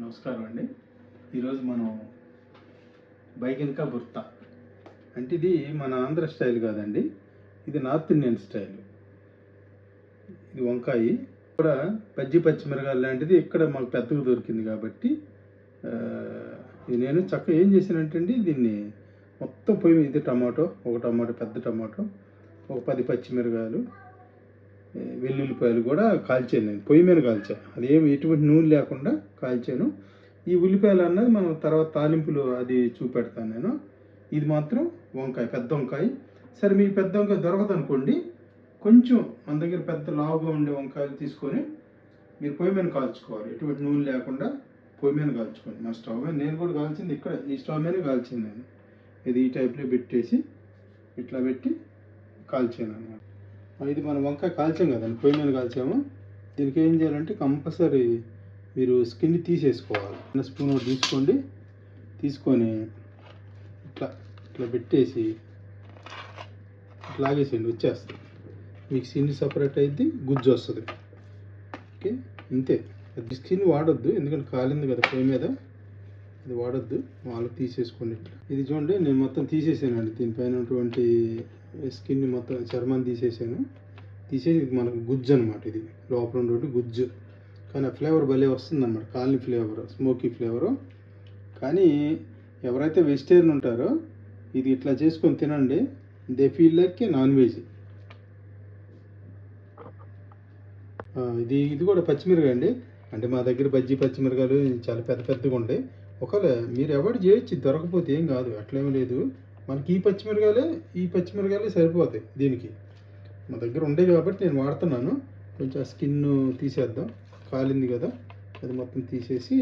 నమస్కారం అండి. ఈరోజు మనం బైగన్కా బుర్తా అంటే ఇది మన ఆంధ్ర స్టైల్ కాదండి, ఇది నార్త్ ఇండియన్ స్టైల్. ఇది వంకాయ కూడా పచ్చిమిరకాయలు లాంటిది ఇక్కడ మాకు పెద్దగా దొరికింది కాబట్టి ఇది నేను చక్కగా ఏం చేశానంటే అండి, దీన్ని మొత్తం పొయ్యి ఇది ఒక టమాటో పెద్ద టమాటో, ఒక 10 పచ్చిమిరకాయలు, వెల్లుల్లిపాయలు కూడా కాల్చాను. నేను పొయ్యి మీద కాల్చాను, అదేమి ఎటువంటి నూనె లేకుండా కాల్చాను. ఈ ఉల్లిపాయలు అన్నది మనం తర్వాత తాలింపులు అది చూపెడతాను నేను. ఇది మాత్రం వంకాయ, పెద్ద వంకాయ. సరే మీకు పెద్ద వంకాయ దొరకదు అనుకోండి, కొంచెం మన దగ్గర పెద్ద లావుగా ఉండే వంకాయలు తీసుకొని మీరు పొయ్యి మీద కాల్చుకోవాలి. ఎటువంటి నూనె లేకుండా పొయ్యి మీద కాల్చుకోండి. మా స్టవ్ మీద నేను కూడా కాల్చింది ఇక్కడ ఈ స్టవ్ మీద కాల్చింది నేను. ఇది ఈ టైప్లో పెట్టేసి ఇట్లా పెట్టి కాల్చాను అన్నమాట. ఇది మనం వంకాయ కాల్చాం కదండి, పొయ్యి మీద కాల్చాము. దీనికి ఏం చేయాలంటే కంపల్సరీ మీరు స్కిన్ తీసేసుకోవాలి. చిన్న స్పూన్ ఒకటి తీసుకోండి, తీసుకొని ఇట్లా ఇట్లా పెట్టేసి ఇట్లా లాగేసేయండి, వచ్చేస్తుంది. మీకు స్కిన్ సపరేట్ అయితే గుజ్జు వస్తుంది. ఓకే, ఇంతే. స్కిన్ వాడొద్దు, ఎందుకంటే కాలింది కదా పొయ్యి మీద, ఇది వాడొద్దు. వాళ్ళకి తీసేసుకోండి ఇట్లా. ఇది చూడండి, నేను మొత్తం తీసేసానండి. దీనిపైన ఉన్నటువంటి స్కిన్ మొత్తం చర్మాన్ని తీసేసాను. తీసేసి ఇది మనకు గుజ్జు అనమాట. ఇది లోపల ఉన్నటువంటి గుజ్జు, కానీ ఆ ఫ్లేవర్ భలే వస్తుంది అన్నమాట. Colony flavour, smoky flavour. కానీ ఎవరైతే వెజిటేరియన్ ఉంటారో ఇది ఇట్లా చేసుకొని తినండి, they feel like non veg. ఇది కూడా పచ్చిమిరకాయ అండి. అంటే మా దగ్గర పచ్చిమిరకాయలు చాలా పెద్ద పెద్దగా ఉంటాయి. ఒకవేళ మీరు అవాయిడ్ చేయొచ్చు, దొరకపోతే ఏం కాదు, అట్లేమీ లేదు. మనకి ఈ పచ్చిమిరకాయలే సరిపోతాయి దీనికి. మా దగ్గర ఉండే కాబట్టి నేను వాడుతున్నాను. కొంచెం ఆ స్కిన్ తీసేద్దాం, కాలింది కదా, అది మొత్తం తీసేసి.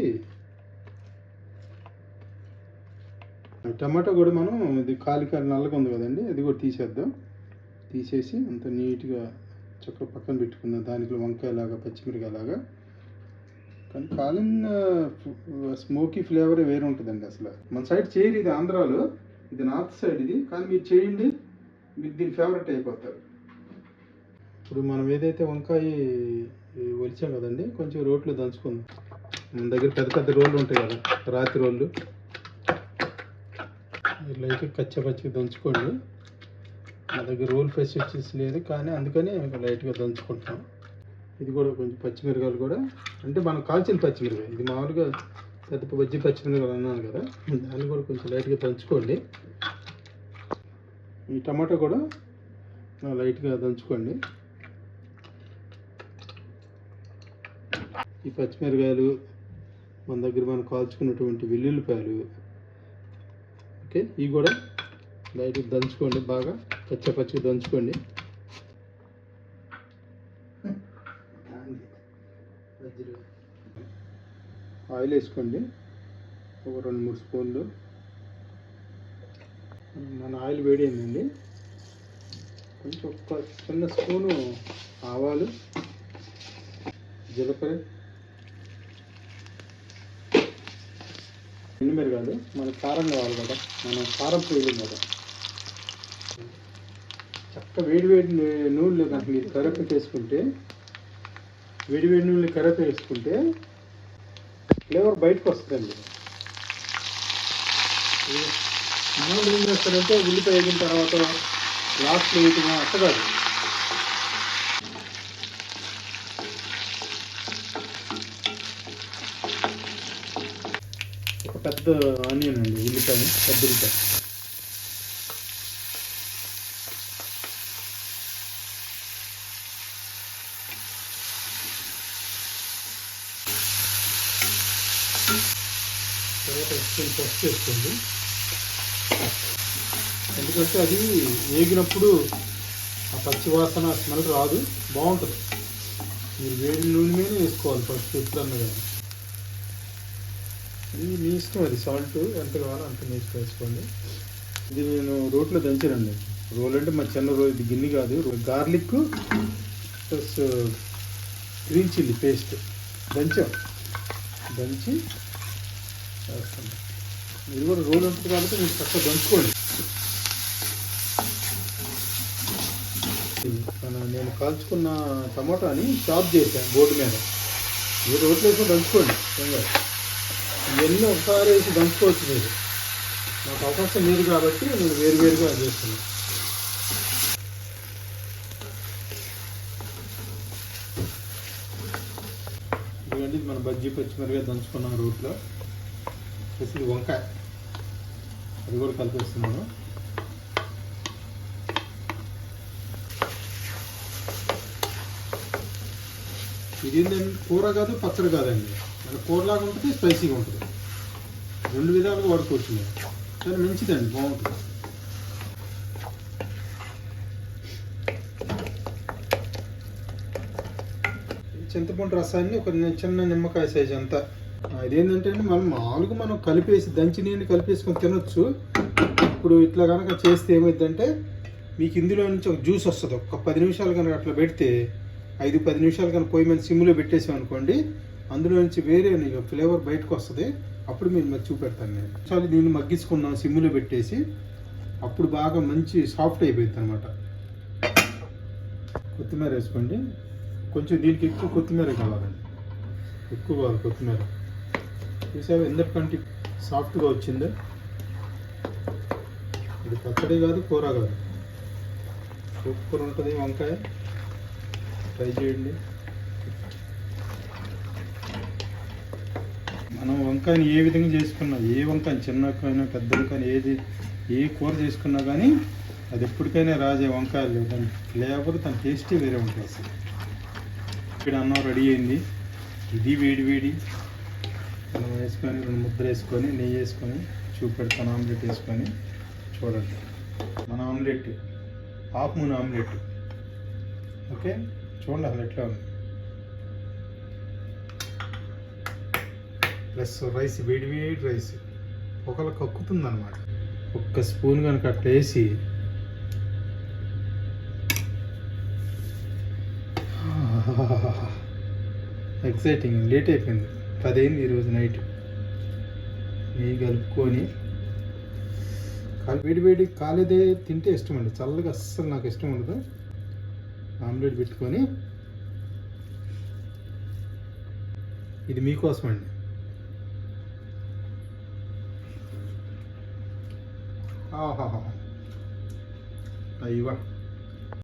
టమాటో కూడా మనం ఇది కాలి నల్లగా ఉంది కదండి, అది కూడా తీసేద్దాం. తీసేసి అంత నీట్గా చక్కగా పక్కన పెట్టుకుందాం. దానికి వంకాయలాగా పచ్చిమిరకాయలాగా. కానీ కాలిన స్మోకీ ఫ్లేవరే వేరే ఉంటుందండి. అసలు మన సైడ్ చేయరు, ఇది ఆంధ్రాలో, ఇది నార్త్ సైడ్ ఇది. కానీ మీరు చేయండి, మీరు దీని ఫేవరెట్ అయిపోతారు. ఇప్పుడు మనం ఏదైతే వంకాయ ఒలిచాం కదండి, కొంచెం రోట్లో దంచుకుందాం. మన దగ్గర పెద్ద పెద్ద రోళ్ళు ఉంటాయి కదా, రాతి రోళ్ళు, లైట్గా కచ్చపచ్చిగా దంచుకోండి. నా దగ్గర రోల్ ఫెసిలిటీస్ లేదు, కానీ అందుకని లైట్గా దంచుకుంటాం. ఇది కూడా కొంచెం పచ్చిమిరకాయలు కూడా, అంటే మనం కాల్చిన పచ్చిమిరకాయ, ఇది మామూలుగా పెద్ద పచ్చిమిరకాయలు అన్నాను కదా, దాన్ని కూడా కొంచెం లైట్గా దంచుకోండి. ఈ టమాటో కూడా లైట్గా దంచుకోండి. ఈ పచ్చిమిరకాయలు, మన దగ్గర మనం కాల్చుకున్నటువంటి వెల్లుల్లిపాయలు, ఓకే, ఇవి కూడా లైట్గా దంచుకోండి, బాగా పచ్చిగా దంచుకోండి. ఆయిల్ వేసుకోండి, ఒక 2-3 స్పూన్లు. మన ఆయిల్ వేడైందండి, కొంచెం ఒక చిన్న స్పూను ఆవాలు, జీలకర్ర, ఎండుమిరకాయలు. మనకు కారం కావాలి కదా, మనం కారం పోయలేం కదా. చక్క వేడి నూనెలో కనుక మీరు కరివేపాకు వేసుకుంటే, వేడి నూనెలో కరివేపాకు వేసుకుంటే ఫ్లేవర్ బయటకు వస్తుందండి. మామూలు ఏం చేస్తారంటే ఉల్లిపాయ వేగిన తర్వాత లాస్ట్లో వేయటం అట్ట కాదు. ఒక పెద్ద ఆనియన్ అండి, ఉల్లిపాయ, పెద్ద ఉల్లిపాయ. తర్వాత పసుపు వేసుకోండి, ఎందుకంటే అది వేగినప్పుడు ఆ పచ్చి వాసన స్మెల్ రాదు, బాగుంటుంది. మీరు వేడి నూనె మీద వేసుకోవాలి ఫస్ట్ ఎప్పుడన్నా కానీ. ఇది మీ ఇష్టం, అది సాల్ట్ ఎంత కావాలో అంత మీ ఇష్టం వేసుకోండి. ఇది నేను రోట్లో దంచానండి. రోల్ అంటే మా చిన్న రోల్, ఇది గిన్నె కాదు. Garlic plus green chilli paste దంచి వేస్తాను. ఇది కూడా రోల్ ఉంటుంది కాబట్టి మీరు చక్కగా దంచుకోండి. నేను కాల్చుకున్న టమాటాని చాప్ చేశాను బోర్డు మీద. మీరు రోట్లో వేసుకొని దంచుకోండి. ఇవన్నీ ఒకసారి వేసి దంచుకోవచ్చు మీరు. నాకు అవకాశం లేదు కాబట్టి నేను వేరువేరుగా చేస్తున్నాను. ఇవన్నీ మన బజ్జీ పచ్చిమిరగా దంచుకున్నాం రోట్లో. ఇది వంకాయ, అది కూడా కలిపేస్తున్నాను. ఇది ఏంటంటే కూర కాదు పచ్చడి కాదండి, మన కూరలాగా ఉంటుంది, స్పైసీగా ఉంటుంది. రెండు విధాలుగా వాడుకోవచ్చు మీరు. చాలా మంచిదండి, బాగుంటుంది. చింతపండు రసాన్ని ఒక చిన్న నిమ్మకాయ సైజ్ అంతా. ఇదేంటంటే అండి మనం మామూలుగా మనం కలిపేసి దంచి నీళ్ళు కలిపేసుకొని తినొచ్చు. ఇప్పుడు ఇట్లా కనుక చేస్తే ఏమైందంటే మీకు ఇందులో నుంచి ఒక జ్యూస్ వస్తుంది. ఒక 10 నిమిషాలు కనుక అట్లా పెడితే 5-10 నిమిషాలు కనుక పొయ్యి మీద సిమ్లో పెట్టేసాం అనుకోండి, అందులో నుంచి వేరే ఫ్లేవర్ బయటకు వస్తుంది. అప్పుడు మీరు మరి చూపెడతాను నేను. ఒకసారి దీన్ని మగ్గించుకున్నాం సిమ్లో పెట్టేసి, అప్పుడు బాగా మంచి సాఫ్ట్ అయిపోయింది అనమాట. కొత్తిమీర వేసుకోండి. కొంచెం దీనికి ఎక్కువ కొత్తిమీర కావాలండి, ఎక్కువ కావాలి కొత్తిమీర. చూసావా ఎందుకంటే సాఫ్ట్గా వచ్చింది. ఇది పచ్చడి కాదు, కూర కాదు, సూపర్ ఉంటుంది వంకాయ. ట్రై చేయండి. మనం వంకాయని ఏ విధంగా చేసుకున్నా, ఏ వంకాయ చిన్న వంకాయ పెద్ద వంకాయ ఏ కూర చేసుకున్నా కానీ అది ఎప్పటికైనా రాజే వంకాయలు. దాని ఫ్లేవర్, దాని టేస్టే వేరే ఉంటుంది అసలు. ఇక్కడ అన్నం రెడీ అయింది. ఇది వేడి వేడి మనం వేసుకొని 2 ముద్దలు వేసుకొని నెయ్యి వేసుకొని చూపెడతాను. ఆమ్లెట్ వేసుకొని చూడండి. మన omelette half moon omelette. Okay, చూడండి అసలు ఎట్లా ఉంది. ప్లస్ రైస్, వేడి వేడి రైస్ ఒకళ్ళు కక్కుతుంది అనమాట. ఒక్క స్పూన్ కనుక అట్లా వేసి ఎక్సైటింగ్. లేట్ అయిపోయింది, 10 అయింది ఈరోజు నైట్. నెయ్యి కలుపుకొని వేడి వేడి కాలేదే తింటే ఇష్టం అండి, చల్లగా అస్సలు నాకు ఇష్టం ఉండదు. ఆమ్లెట్ పెట్టుకొని, ఇది మీకోసం అండి. ఆహాహా, అయ్యవా.